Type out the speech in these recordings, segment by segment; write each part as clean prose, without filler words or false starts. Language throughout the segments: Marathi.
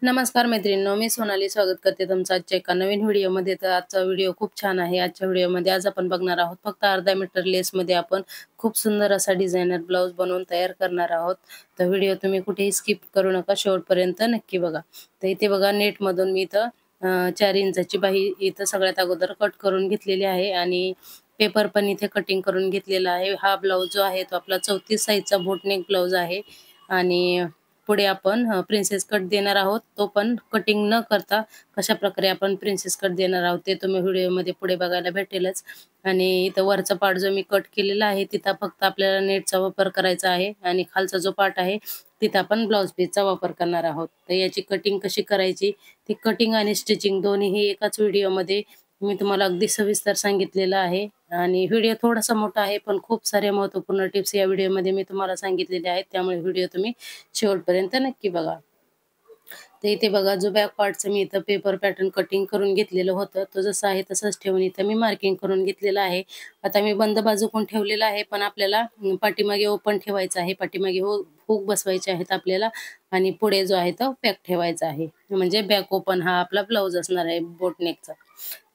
नमस्कार मैत्रिणींनो, मी सोनाली स्वागत करते तुमचं आजच्या एका नवीन व्हिडिओमध्ये. तर आजचा व्हिडिओ खूप छान आहे. आजच्या व्हिडिओमध्ये आज आपण बघणार आहोत फक्त अर्धा मीटर लेसमध्ये आपण खूप सुंदर असा डिझायनर ब्लाऊज बनवून तयार करणार आहोत. तर व्हिडिओ तुम्ही कुठेही स्किप करू नका, शेवटपर्यंत नक्की बघा. तर इथे बघा, नेटमधून मी इथं 4 इंचाची बाही इथं सगळ्यात अगोदर कट करून घेतलेली आहे आणि पेपर पण इथे कटिंग करून घेतलेला आहे. हा ब्लाऊज जो आहे तो आपला 34 साईजचा बोटनेक ब्लाऊज आहे आणि पुढे आपण प्रिन्सेस कट देणार आहोत. तो पण कटिंग न करता कशा प्रकारे आपण प्रिन्सेस कट देणार आहोत ते तुम्ही व्हिडिओमध्ये पुढे बघायला भेटेलच. आणि इथं वरचा पार्ट जो मी कट केलेला आहे तिथं फक्त आपल्याला नेटचा वापर करायचा आहे आणि खालचा जो पार्ट आहे तिथं आपण ब्लाऊज पीसचा वापर करणार आहोत. तर याची कटिंग कशी करायची, ती कटिंग आणि स्टिचिंग दोन्हीही एकाच व्हिडिओमध्ये मी तुम्हाला अगदी सविस्तर सांगितलेलं आहे. आणि व्हिडिओ थोडासा मोठा आहे, पण खूप साऱ्या महत्त्वपूर्ण टिप्स या व्हिडिओमध्ये मी तुम्हाला सांगितलेल्या आहेत. त्यामुळे व्हिडिओ तुम्ही शेवटपर्यंत नक्की बघा. तर इथे बघा, जो बॅक पार्टचं मी इथं पेपर पॅटर्न कटिंग करून घेतलेलं होतं, तो जसा आहे तसंच ठेवून इथं मी मार्किंग करून घेतलेलं आहे. आता मी बंद बाजूकडून ठेवलेला आहे, पण आपल्याला पाठीमागे ओपन ठेवायचं आहे. पाठीमागे हुक बसवायचे आहेत आपल्याला आणि पुढे जो आहे तो पॅक ठेवायचा आहे. म्हणजे बॅक ओपन हा आपला ब्लाऊज असणार आहे बोटनेकचा.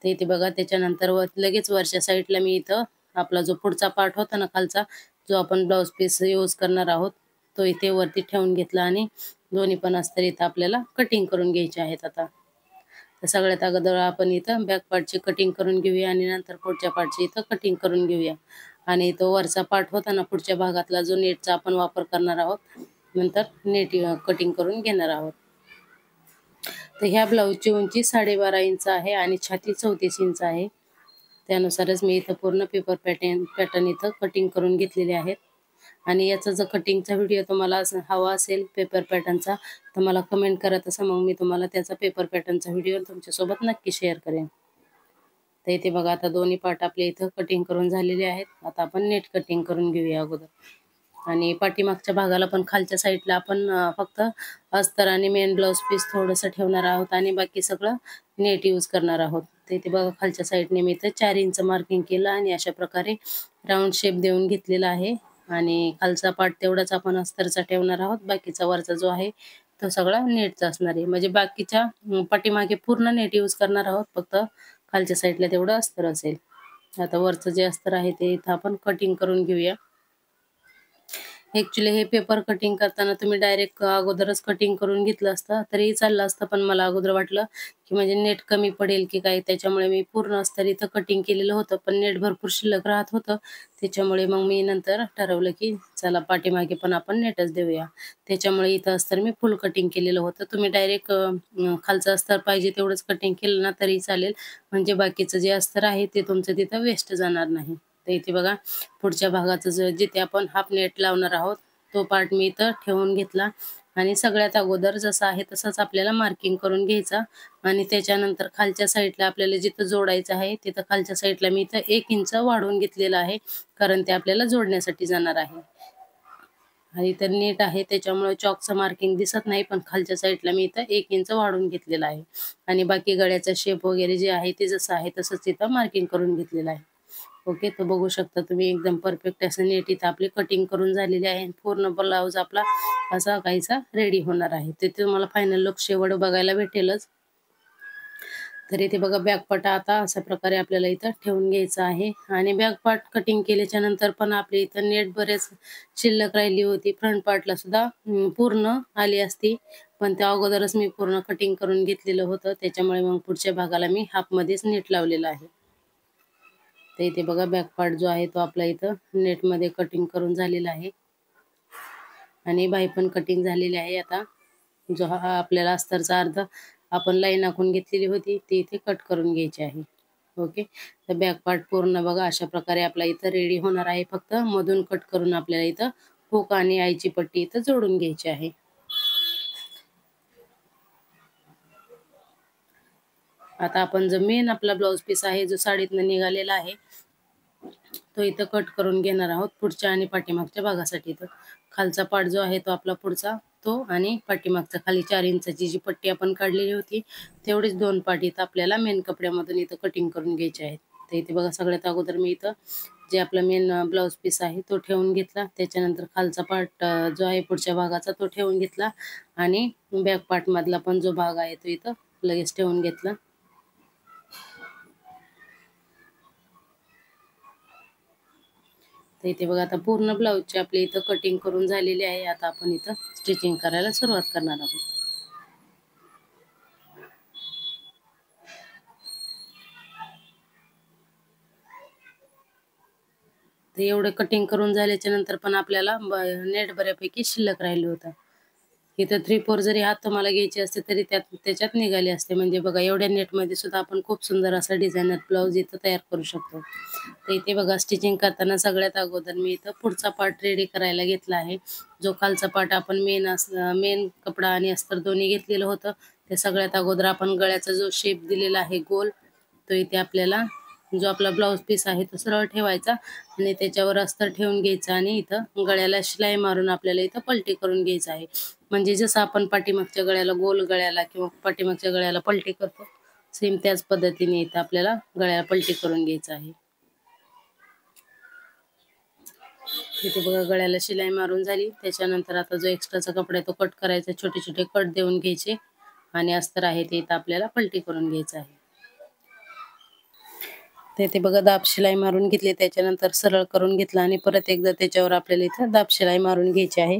तर इथे बघा, त्याच्यानंतर लगेच वरच्या साईडला मी इथं आपला जो पुढचा पार्ट होता ना खालचा, जो आपण ब्लाऊज पीस यूज करणार आहोत, तो इथे वरती ठेवून घेतला आणि दोन्ही पण अस्तर इथं आपल्याला कटिंग करून घ्यायचे आहेत. आता तर सगळ्यात अगोदर आपण इथं बॅक पार्टची कटिंग करून घेऊया आणि नंतर पुढच्या पार्टची इथं कटिंग करून घेऊया. आणि तो वरचा पार्ट होता ना पुढच्या भागातला, जो नेटचा आपण वापर करणार आहोत, नंतर नेट कटिंग करून घेणार आहोत. तर ह्या ब्लाऊजची उंची 12.5 इंच आहे आणि छाती 34 इंच आहे. त्यानुसारच मी इथं पूर्ण पेपर पॅटर्न इथं कटिंग करून घेतलेले आहेत. आणि याचा जर कटिंगचा व्हिडिओ तुम्हाला हवा असेल पेपर पॅटर्नचा, तर मला कमेंट करा. तसं मग मी तुम्हाला त्याचा पेपर पॅटर्नचा व्हिडिओ तुमच्यासोबत नक्की शेअर करेन. तर इथे बघा, आता दोन्ही पार्ट आपले इथं कटिंग करून झालेले आहेत. आता आपण नेट कटिंग करून घेऊया अगोदर. आणि पाठीमागच्या भागाला पण खालच्या साईडला आपण फक्त अस्तर आणि मेन ब्लाऊज पीस थोडंसं ठेवणार आहोत आणि बाकी सगळं नेट यूज करणार आहोत. तर इथे बघा, खालच्या साईडने मी इथं 4 इंच मार्किंग केलं आणि अशा प्रकारे राऊंड शेप देऊन घेतलेला आहे. आणि खालचा पार्ट तेवढाच आपण अस्तरचा ठेवणार आहोत. बाकीचा वरचा जो आहे तो सगळा नेटचा असणार आहे. म्हणजे बाकीच्या पाठीमागे पूर्ण नेट यूज करणार आहोत, फक्त खालच्या साईडला तेवढं अस्तर असेल. आता वरचं जे अस्तर आहे ते इथं आपण कटिंग करून घेऊया. ॲक्च्युली हे पेपर कटिंग करताना तुम्ही डायरेक्ट अगोदरच कटिंग करून घेतलं असतं तरीही चाललं असतं, पण मला अगोदर वाटलं की म्हणजे नेट कमी पडेल की काय, त्याच्यामुळे मी पूर्ण अस्तर इथं कटिंग केलेलं होतं. पण नेट भरपूर शिल्लक राहत होतं, त्याच्यामुळे मग मी नंतर ठरवलं की चला पाठीमागे पण आपण नेटच देऊया. त्याच्यामुळे इथं अस्तर मी फुल कटिंग केलेलं होतं. तुम्ही डायरेक्ट खालचं अस्तर पाहिजे तेवढंच कटिंग केलं ना तरी चालेल, म्हणजे बाकीचं जे अस्तर आहे ते तुमचं तिथं वेस्ट जाणार नाही. तर इथे बघा, पुढच्या भागाचं जिथे आपण हाफ नेट लावणार आहोत तो पार्ट मी इथं ठेवून घेतला आणि सगळ्यात अगोदर जसं आहे तसंच आपल्याला मार्किंग करून घ्यायचा. आणि त्याच्यानंतर खालच्या साईडला आपल्याला जिथं जोडायचं आहे तिथं खालच्या साईडला मी इथं 1 इंच वाढवून घेतलेलं आहे, कारण ते आपल्याला जोडण्यासाठी जाणार आहे. आणि इथं नेट आहे त्याच्यामुळे चॉकचं मार्किंग दिसत नाही, पण खालच्या साईडला मी इथं 1 इंच वाढवून घेतलेलं आहे. आणि बाकी गळ्याचा शेप वगैरे जे आहे ते जसं आहे तसंच इथं मार्किंग करून घेतलेलं आहे. ओके, तर बघू शकता तुम्ही एकदम परफेक्ट असं नेट इथं आपली कटिंग करून झालेली आहे. पूर्ण ब्लाऊज आपला असा काहीसा रेडी होणार आहे. ते तुम्हाला फायनल लुक शेवट बघायला भेटेलच. तर इथे बघा, बॅक पार्ट आता अशा प्रकारे आपल्याला इथं ठेवून घ्यायचा आहे. आणि बॅक पार्ट कटिंग केल्याच्या नंतर पण आपली इथं नेट बरेच शिल्लक राहिली होती. फ्रंट पार्टला सुद्धा पूर्ण आली असती, पण त्या अगोदरच मी पूर्ण कटिंग करून घेतलेलं होतं, त्याच्यामुळे मग पुढच्या भागाला मी हाफमध्येच नेट लावलेलं आहे. तर इथे बघा, बॅक पार्ट जो आहे तो आपला इथं नेटमध्ये कटिंग करून झालेला आहे आणि बाही पण कटिंग झालेली आहे. आता जो हा आपल्याला अस्तरचा अर्ध आपण लाईन आखून घेतलेली होती ती इथे कट करून घ्यायची आहे. ओके, तर बॅक पार्ट पूर्ण बघा अशा प्रकारे आपला इथं रेडी होणार आहे. फक्त मधून कट करून आपल्याला इथं हुक आणि आईची पट्टी इथं जोडून घ्यायची आहे. आता आपण जो मेन आपला ब्लाऊज पीस आहे जो साडीतनं निघालेला आहे तो इथं कट करून घेणार आहोत पुढच्या आणि पाठीमागच्या भागासाठी. तर खालचा पार्ट जो आहे तो आपला पुढचा, तो आणि पाठीमागचा खाली 4 इंचाची जी पट्टी आपण काढलेली होती तेवढीच 2 पार्ट इथं आपल्याला मेन कपड्यामधून इथं कटिंग करून घ्यायचे आहेत. तर इथे बघा, सगळ्यात अगोदर मी इथं जे आपला मेन ब्लाउज पीस आहे तो ठेवून घेतला. त्याच्यानंतर खालचा पार्ट जो आहे पुढच्या भागाचा तो ठेवून घेतला आणि बॅक पार्ट मधला पण जो भाग आहे तो इथं लगेच ठेवून घेतला. तर इथे बघा आता पूर्ण ब्लाऊजची आपली इथं कटिंग करून झालेली आहे. आता आपण इथं स्टिचिंग करायला सुरुवात करणार आहोत. तर एवढं कटिंग करून झाल्याच्या नंतर पण आपल्याला नेट बऱ्यापैकी शिल्लक राहिलं होतं. इथं 3/4 जरी हात तुम्हाला घ्यायचे असते तरी त्याच्यात निघाले असते. म्हणजे बघा एवढ्या नेटमध्ये सुद्धा आपण खूप सुंदर असा डिझायनर ब्लाऊज इथं तयार करू शकतो. तर इथे बघा स्टिचिंग करताना सगळ्यात अगोदर मी इथं पुढचा पार्ट रेडी करायला घेतला आहे. जो खालचा पार्ट आपण मेन कपडा आणि अस्तर दोन्ही घेतलेलं होतं. ते सगळ्यात अगोदर आपण गळ्याचा जो शेप दिलेला आहे गोल, तो इथे आपल्याला जो आपला ब्लाऊज पीस आहे तो सरळ ठेवायचा आणि त्याच्यावर अस्तर ठेवून घ्यायचं आणि इथं गळ्याला शिलाई मारून आपल्याला इथं पलटी करून घ्यायचं आहे. म्हणजे जसं आपण पाठीमागच्या गळ्याला गोल गळ्याला किंवा पाठीमागच्या गळ्याला पलटी करतो, सेम त्याच पद्धतीने इथं आपल्याला गळ्याला पलटी करून घ्यायचं आहे. इथे बघा गळ्याला शिलाई मारून झाली. त्याच्यानंतर आता जो एक्स्ट्राचा कपडा आहे तो कट करायचा, छोटे छोटे कट देऊन घ्यायचे आणि अस्तर आहे ते इथं आपल्याला पलटी करून घ्यायचं आहे. तर इथे बघा दाब शिलाई मारून घेतली, त्याच्यानंतर सरळ करून घेतला आणि परत एकदा त्याच्यावर आपल्याला इथं दाब शिलाई मारून घ्यायची आहे.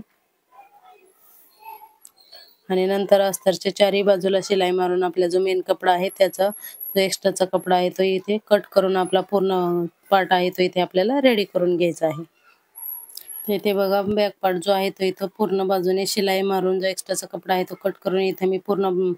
आणि नंतर अस्तरच्या चारही बाजूला शिलाई मारून आपला जो मेन कपडा आहे त्याचा जो एक्स्ट्राचा कपडा आहे तो इथे कट करून आपला पूर्ण पार्ट आहे तो इथे आपल्याला रेडी करून घ्यायचा आहे. तर इथे बघा बॅक पार्ट जो आहे तो इथं पूर्ण बाजूने शिलाई मारून जो एक्स्ट्राचा कपडा आहे तो कट करून इथे मी पूर्ण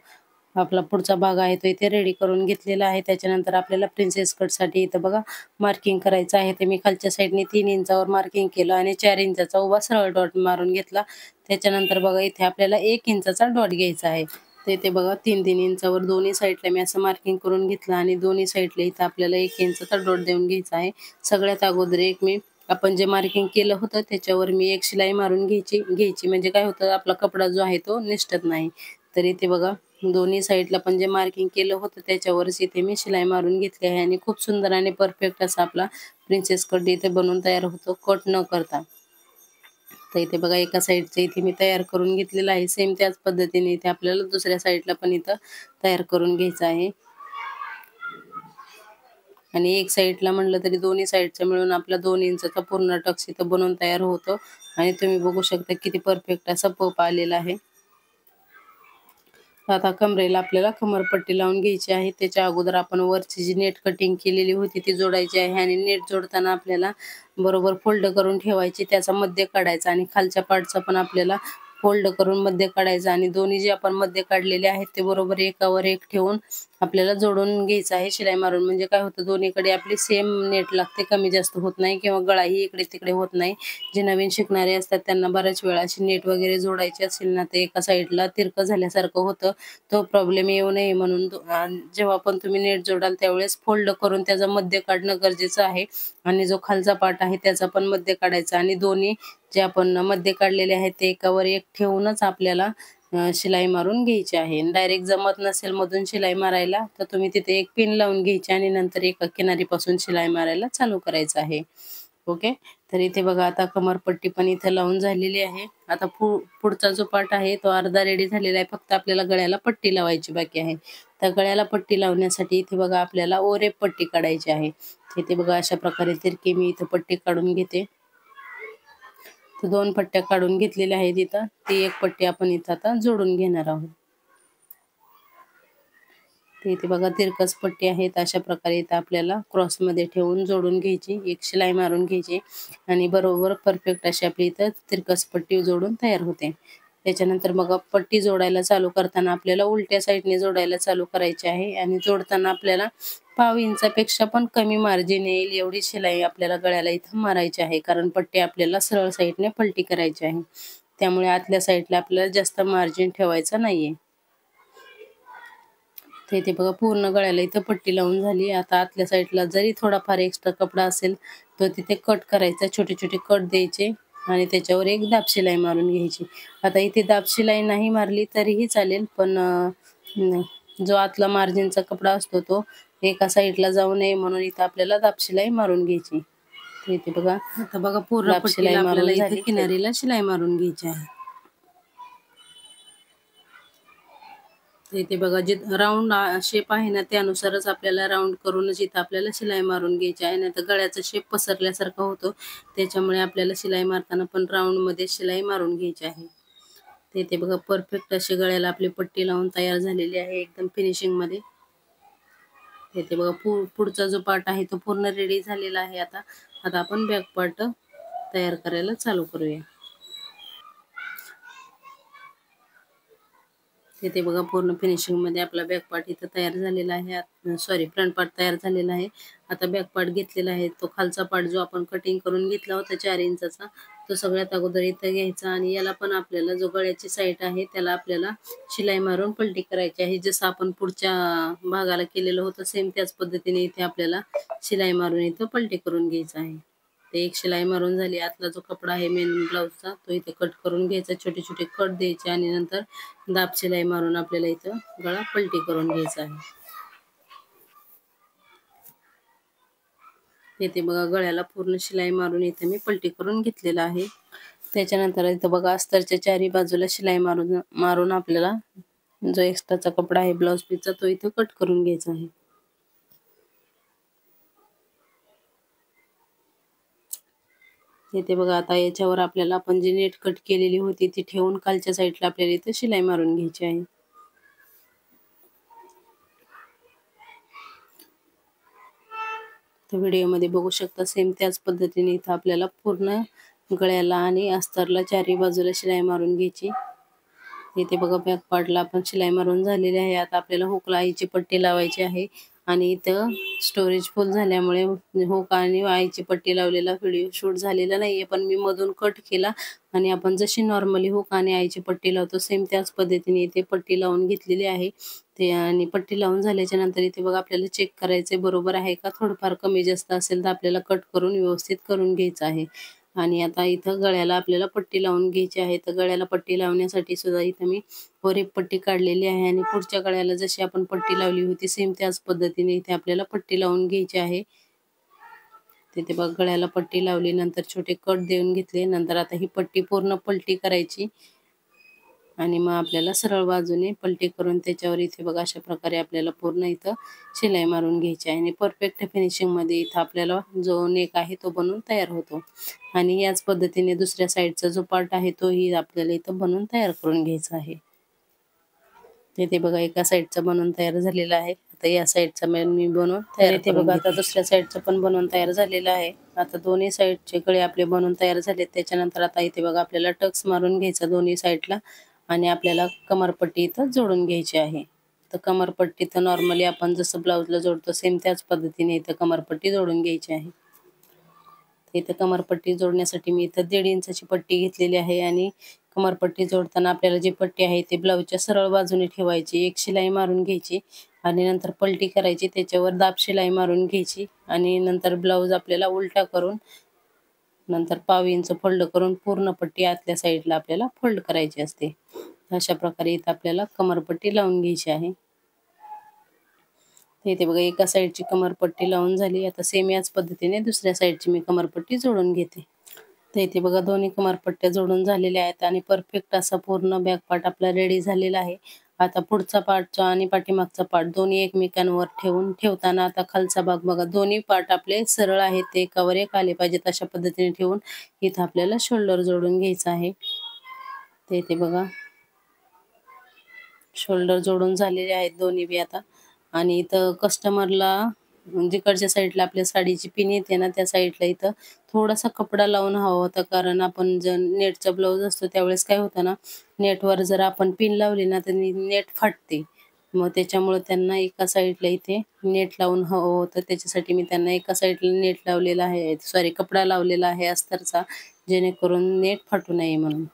आपला पुढचा भाग आहे तो इथे रेडी करून घेतलेला आहे. त्याच्यानंतर आपल्याला प्रिन्सेस कटसाठी इथं बघा मार्किंग करायचं आहे. ते मी खालच्या साईडने 3 इंचावर मार्किंग केलं आणि 4 इंचाचा उभा सरळ डॉट मारून घेतला. त्याच्यानंतर बघा इथे आपल्याला 1 इंचाचा डॉट घ्यायचा आहे. तर इथे बघा 3-3 इंचावर दोन्ही साईडला मी असं मार्किंग करून घेतलं आणि दोन्ही साईडला इथं आपल्याला 1 इंचाचा डॉट देऊन घ्यायचा आहे. सगळ्यात अगोदर आपण जे मार्किंग केलं होतं त्याच्यावर मी एक शिलाई मारून घ्यायची म्हणजे काय होतं आपला कपडा जो आहे तो निसटत नाही. तर इथे बघा दोन्ही साईडला पण जे मार्किंग केलं होतं त्याच्यावरच इथे मी शिलाई मारून घेतली आहे आणि खूप सुंदर आणि परफेक्ट असा आपला प्रिन्सेस कट इथे बनवून तयार होतो कट न करता. तर इथे बघा एका साईडचं इथे मी तयार करून घेतलेलं आहे. सेम त्याच पद्धतीने इथे आपल्याला दुसऱ्या साईडला पण इथं तयार करून घ्यायचं आहे. आणि एक साईडला म्हटलं तरी दोन्ही साईडचं मिळून आपला 2 इंचाचा पूर्ण टक्स इथं बनवून तयार होतो आणि तुम्ही बघू शकता किती परफेक्ट असा पप आलेला आहे. आता कमरेला आपल्याला कमरपट्टी लावून घ्यायची आहे. त्याच्या अगोदर आपण वरची जी नेट कटिंग केलेली होती ती जोडायची आहे आणि नेट जोडताना आपल्याला बरोबर फोल्ड करून ठेवायची, त्याचा मध्य काढायचा आणि खालच्या पार्टचा पण आपल्याला फोल्ड करून मध्य काढायचा आणि दोन्ही जे आपण मध्य काढलेले आहेत ते बरोबर एकावर एक ठेवून आपल्याला जोडून घ्यायचं आहे शिलाई मारून. म्हणजे काय होतं दोन्हीकडे आपली सेम नेट लागते, कमी जास्त होत नाही किंवा गळाही इकडे तिकडे होत नाही. जे नवीन शिकणारे असतात त्यांना बऱ्याच वेळा अशी नेट वगैरे जोडायची असेल ना ते एका साईडला तिरकं झाल्यासारखं होतं. तो प्रॉब्लेम येऊ नये म्हणून जेव्हा पण तुम्ही नेट जोडाल त्यावेळेस फोल्ड करून त्याचा मध्य काढणं गरजेचं आहे आणि जो खालचा पार्ट आहे त्याचा पण मध्य काढायचा आणि दोन्ही जे आपण मध्य काढलेले आहेत ते एकावर एक ठेवूनच आपल्याला शिलाई मारून घ्यायची आहे. डायरेक्ट जमत नसेल मधून शिलाई मारायला तर तुम्ही तिथे एक पिन लावून घ्यायची आणि नंतर एका किनारीपासून शिलाई मारायला चालू करायचं आहे. ओके. तर इथे बघा आता कमरपट्टी पण इथे लावून झालेली आहे. आता पुढचा जो पार्ट आहे तो अर्धा रेडी झालेला आहे. फक्त आपल्याला गळ्याला पट्टी लावायची बाकी आहे. तर गळ्याला पट्टी लावण्यासाठी इथे बघा आपल्याला ओरेप पट्टी काढायची आहे. इथे बघा अशा प्रकारे तिरकी मी इथे पट्टी काढून घेते. तर 2 पट्ट्या काढून घेतलेल्या आहेत इथं. ती एक पट्टी आपण इथं आता जोडून घेणार आहोत. तर इथे बघा तिरकस पट्टी आहेत अशा प्रकारे इथं आपल्याला क्रॉसमध्ये ठेवून जोडून घ्यायची, एक शिलाई मारून घ्यायची आणि बरोबर परफेक्ट अशी आपली इथं तिरकस पट्टी जोडून तयार होते. त्याच्यानंतर मग पट्टी जोडायला चालू करताना आपल्याला उलट्या साईडने जोडायला चालू करायची आहे आणि जोडताना आपल्याला पाव इंचापेक्षा पण कमी मार्जिन येईल एवढी शिलाई आपल्याला गळ्याला इथं मारायची आहे. कारण पट्टी आपल्याला सरळ साईडने पलटी करायची आहे. त्यामुळे आतल्या साईडला आपल्याला जास्त मार्जिन ठेवायचं नाहीये. तर इथे बघा पूर्ण गळ्याला इथं पट्टी लावून झाली. आता आतल्या साईडला जरी थोडाफार एक्स्ट्रा कपडा असेल तर तिथे कट करायचा, छोटे छोटे कट द्यायचे आणि त्याच्यावर एक दाब शिलाई मारून घ्यायची. आता इथे दाब शिलाई नाही मारली तरीही चालेल, पण जो आतला मार्जिनचा कपडा असतो तो एका साईडला जाऊ नये म्हणून इथं आपल्याला दाब शिलाई मारून घ्यायची. इथे बघा आता बघा पूर्ण दाब शिलाई पट्टीला आपल्याला मारून इथे झाली. किनारीला शिलाई मारून घ्यायची आहे. इथे बघा जे राऊंड शेप आहे ना त्यानुसारच आपल्याला राऊंड करूनच इथं आपल्याला शिलाई मारून घ्यायची आहे. नाही तर गळ्याचा शेप पसरल्यासारखा होतो, त्याच्यामुळे आपल्याला शिलाई मारताना पण राऊंड मध्ये शिलाई मारून घ्यायची आहे. इथे बघा परफेक्ट अशी गळ्याला आपली पट्टी लावून तयार झालेली आहे एकदम फिनिशिंग मध्ये. इथे बघा पुढचा जो पार्ट आहे तो पूर्ण रेडी झालेला आहे. आता आपण बॅक पार्ट तयार करायला चालू करूया. तिथे बघा पूर्ण फिनिशिंग मध्ये आपला बॅक पार्ट इथं तयार झालेला आहे. सॉरी, फ्रंट पार्ट तयार झालेला आहे. आता बॅक पार्ट घेतलेला आहे, तो खालचा पार्ट जो आपण कटिंग करून घेतला होता 4 इंचाचा, तो सगळ्यात अगोदर इथं घ्यायचा आणि याला पण आपल्याला जो गळ्याची साईड आहे त्याला आपल्याला शिलाई मारून पलटी करायची आहे. जसं आपण पुढच्या भागाला केलेलं होतं सेम त्याच पद्धतीने इथे आपल्याला शिलाई मारून इथं पलटी करून घ्यायचं आहे. ते एक शिलाई मारून झाली. आतला जो कपडा आहे मेन ब्लाउजचा तो इथे कट करून घ्यायचा, छोटे छोटे कट द्यायचे आणि नंतर दाब शिलाई मारून आपल्याला इथं गळा पलटी करून घ्यायचा आहे. इथे बघा गळ्याला पूर्ण शिलाई मारून इथे मी पलटी करून घेतलेला आहे. त्याच्यानंतर इथं बघा अस्तरच्या चारी बाजूला शिलाई मारून आपल्याला जो एक्स्ट्राचा कपडा आहे ब्लाउज पीसचा तो इथं कट करून घ्यायचा आहे. इथे बघा आता याच्यावर आपल्याला आपण जी नेट कट केलेली होती ती ठेवून खालच्या साईडला आपल्याला इथे शिलाई मारून घ्यायची आहे. तर व्हिडिओमध्ये बघू शकता सेम त्याच पद्धतीने इथं आपल्याला पूर्ण गळ्याला आणि अस्तरला चारी बाजूला शिलाई मारून घ्यायची. इथे बघा बॅक पार्टला आपण शिलाई मारून झालेली आहे. आता आपल्याला हुकला आईची पट्टी लावायची आहे आणि इथं स्टोरेज फुल झाल्यामुळे हुक आणि आईची पट्टी लावलेला व्हिडिओ शूट झालेला नाहीये, पण मी मधून कट केला आणि आपण जशी नॉर्मली हुक आणि आईची पट्टी लावतो सेम त्याच पद्धतीने इथे पट्टी लावून घेतलेली आहे. ते आणि पट्टी लावून झाल्याच्या नंतर इथे बघा आपल्याला चेक करायचे बरोबर आहे का, थोडंफार कमी जास्त असेल तर आपल्याला कट करून व्यवस्थित करून घ्यायचं आहे. आणि आता इथं गळ्याला आपल्याला पट्टी लावून घ्यायची आहे. तर गळ्याला पट्टी लावण्यासाठी सुद्धा इथं मी वर एक पट्टी काढलेली आहे आणि पुढच्या गळ्याला जशी आपण पट्टी लावली होती सेम त्याच पद्धतीने इथे आपल्याला पट्टी लावून घ्यायची आहे. तिथे बघ गळ्याला पट्टी लावली, नंतर छोटे कट देऊन घेतले. नंतर आता ही पट्टी पूर्ण पलटी करायची आणि मग आपल्याला सरळ बाजूने पलटी करून त्याच्यावर इथे बघा अशा प्रकारे आपल्याला पूर्ण इथं शिलाई मारून घ्यायची आहे आणि परफेक्ट फिनिशिंग मध्ये इथं आपल्याला जो नेक आहे तो बनवून तयार होतो. आणि याच पद्धतीने दुसऱ्या साईडचा जो पार्ट आहे तोही आपल्याला इथं बनवून तयार करून घ्यायचा आहे. इथे बघा एका साईडचा बनवून तयार झालेला आहे. आता या साईडचा मी बनवून तयार इथे बघा आता दुसऱ्या साईडचं पण बनवून तयार झालेलं आहे. आता दोन्ही साईडचे गळे आपले बनवून तयार झाले. त्याच्यानंतर आता इथे बघा आपल्याला टक्स मारून घ्यायचा दोन्ही साईडला आणि आपल्याला कमरपट्टी इथं जोडून घ्यायची आहे. तर कमरपट्टी तर नॉर्मली आपण जसं ब्लाउजला जोडतो सेम त्याच पद्धतीने इथं कमरपट्टी जोडून घ्यायची आहे. इथं कमरपट्टी जोडण्यासाठी मी इथं 1.5 इंचाची पट्टी घेतलेली आहे आणि कमरपट्टी जोडताना आपल्याला जी पट्टी आहे ती ब्लाऊजच्या सरळ बाजूने ठेवायची, एक शिलाई मारून घ्यायची आणि नंतर पलटी करायची, त्याच्यावर दाब शिलाई मारून घ्यायची आणि नंतर ब्लाऊज आपल्याला उलटा करून नंतर पाव इंच फोल्ड करून पूर्ण पट्टी आतल्या साईडला आपल्याला फोल्ड करायची असते. अशा प्रकारे इथं आपल्याला कमरपट्टी लावून घ्यायची आहे. इथे बघा एका साईडची कमरपट्टी लावून झाली. आता सेम याच पद्धतीने दुसऱ्या साईडची मी कमरपट्टी जोडून घेते. तर इथे बघा दोन्ही कमरपट्ट्या जोडून झालेल्या आहेत आणि परफेक्ट असा पूर्ण बॅक पार्ट आपला रेडी झालेला आहे. आता पुढचा पार्टचा आणि पाठीमागचा पार्ट दोन्ही एकमेकांवर ठेवताना आता खालचा भाग बघा दोन्ही पार्ट आपले सरळ आहेत, ते एकावर एक आले पाहिजेत अशा पद्धतीने ठेवून इथं आपल्याला शोल्डर जोडून घ्यायचा आहे. तर इथे बघा शोल्डर जोडून झालेले आहेत दोन्ही बी आता. आणि इथं कस्टमरला जिकडच्या साईडला आपल्या साडीची पिन येते ना त्या साईडला इथं थोडासा कपडा लावून हवा होता, कारण आपण जर नेटचा ब्लाऊज असतो त्यावेळेस काय होतं ना, नेटवर जर आपण पिन लावली ना तर नेट फाटते. मग त्याच्यामुळे त्यांना एका साईडला इथे नेट लावून हवं होतं, त्याच्यासाठी मी त्यांना एका साईडला नेट लावलेला आहे, सॉरी कपडा लावलेला आहे अस्तरचा, जेणेकरून नेट फाटू नये म्हणून.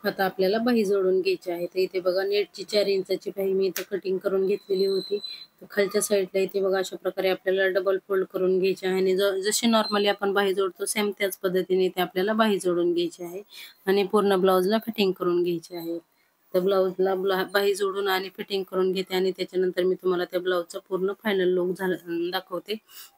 आता आपल्याला बाही जोडून घ्यायची आहे. तर इथे बघा नेटची 4 इंचाची बाही मी इथे कटिंग करून घेतलेली होती. तर खालच्या साईडला इथे बघा अशा प्रकारे आपल्याला डबल फोल्ड करून घ्यायची आहे आणि जशी नॉर्मली आपण बाही जोडतो सेम त्याच पद्धतीने इथे आपल्याला बाही जोडून घ्यायची आहे आणि पूर्ण ब्लाऊजला फिटिंग करून घ्यायची आहे. तर ब्लाऊजला बाही जोडून आणि फिटिंग करून घेते आणि त्याच्यानंतर मी तुम्हाला त्या ब्लाऊजचा पूर्ण फायनल लुक दाखवते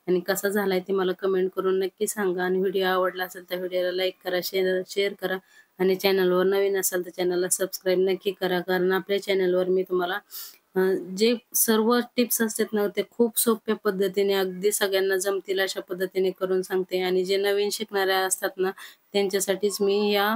आणि कसा झालाय ते मला कमेंट करून नक्की सांगा. आणि व्हिडिओ आवडला असेल तर व्हिडिओला लाईक करा, शेअर करा आणि चॅनलवर नवीन असाल तर चॅनलला सबस्क्राईब नक्की करा. कारण आपल्या चॅनलवर मी तुम्हाला जे सर्व टिप्स असतात ना ते खूप सोप्या पद्धतीने अगदी सगळ्यांना जमतील अशा पद्धतीने करून सांगते. आणि जे नवीन शिकणाऱ्या असतात ना त्यांच्यासाठीच मी या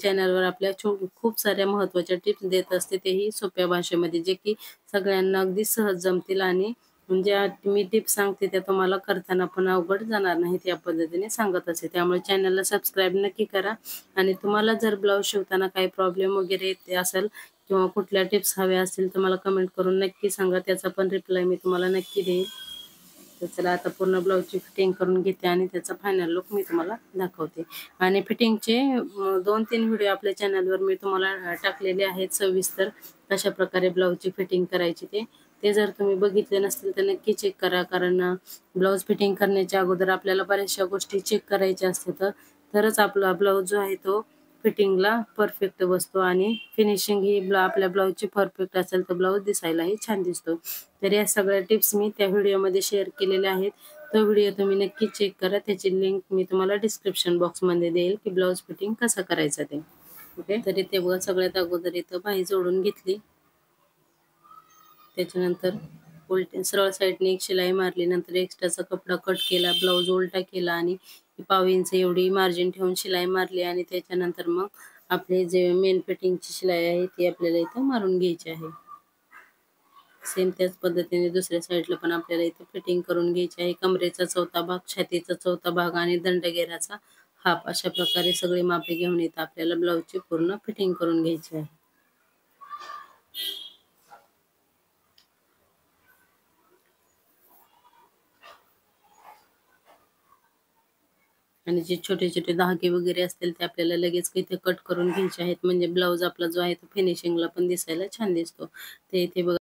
चॅनलवर आपल्या खूप साऱ्या महत्त्वाच्या टिप्स देत असते, तेही सोप्या भाषेमध्ये, जे की सगळ्यांना अगदी सहज जमतील आणि म्हणजे मी टिप्स सांगते त्या तुम्हाला करताना पण अवघड जाणार नाहीत या पद्धतीने सांगत असते. त्यामुळे चॅनलला सबस्क्राईब नक्की करा. आणि तुम्हाला जर ब्लाऊज शिवताना काही प्रॉब्लेम वगैरे येते असेल किंवा कुठल्या टिप्स हव्या असतील तर मला कमेंट करून नक्की सांगा, त्याचा पण रिप्लाय मी तुम्हाला नक्की देईन. तर चला आता पूर्ण ब्लाऊजची फिटिंग करून घेते आणि त्याचा फायनल लुक मी तुम्हाला दाखवते. आणि फिटिंगचे 2-3 व्हिडिओ आपल्या चॅनलवर मी तुम्हाला टाकलेले आहेत सविस्तर, कशा प्रकारे ब्लाऊजची फिटिंग करायची ते जर तुम्ही बघितले नसतील तर नक्की चेक करा. कारण ब्लाऊज फिटिंग करण्याच्या अगोदर आपल्याला बऱ्याचशा गोष्टी चेक करायच्या असतात, तरच आपला ब्लाऊज जो आहे तो फिटिंगला परफेक्ट बसतो आणि फिनिशिंग ही आपल्या ब्लाऊजची परफेक्ट असेल तर ब्लाऊज दिसायलाही छान दिसतो. तर या सगळ्या टिप्स मी त्या व्हिडिओमध्ये शेअर केलेल्या आहेत. तो व्हिडिओ तुम्ही नक्की चेक करा. त्याची लिंक मी तुम्हाला डिस्क्रिप्शन बॉक्समध्ये देईल की ब्लाऊज फिटिंग कसं करायचं ते. ओके, तर इथे बघा सगळ्यात अगोदर इथं बाही जोडून घेतली. त्याच्यानंतर सरळ साईडने एक शिलाई मारली, नंतर एक्स्ट्राचा कपडा कट केला, ब्लाऊज उलटा केला आणि 1/2 इंच एवढी मार्जिन ठेवून शिलाई मारली. आणि त्याच्यानंतर मग आपले जे मेन फिटिंगची शिलाई आहे ती आपल्याला इथं मारून घ्यायची आहे. सेम त्याच पद्धतीने दुसऱ्या साईडला पण आपल्याला इथं फिटिंग करून घ्यायची आहे. कमरेचा चौथा भाग, छातीचा चौथा भाग आणि दंडगेराचा हाफ अशा प्रकारे सगळे मापे घेऊन इथं आपल्याला ब्लाऊजची पूर्ण फिटिंग करून घ्यायची आहे. आणि जे छोटे छोटे धागे वगैरे असतील ते आपल्याला लगेच इथे कट करून घ्यायचे आहेत, म्हणजे ब्लाऊज आपला जो आहे तो फिनिशिंगला पण दिसायला छान दिसतो. ते इथे बघा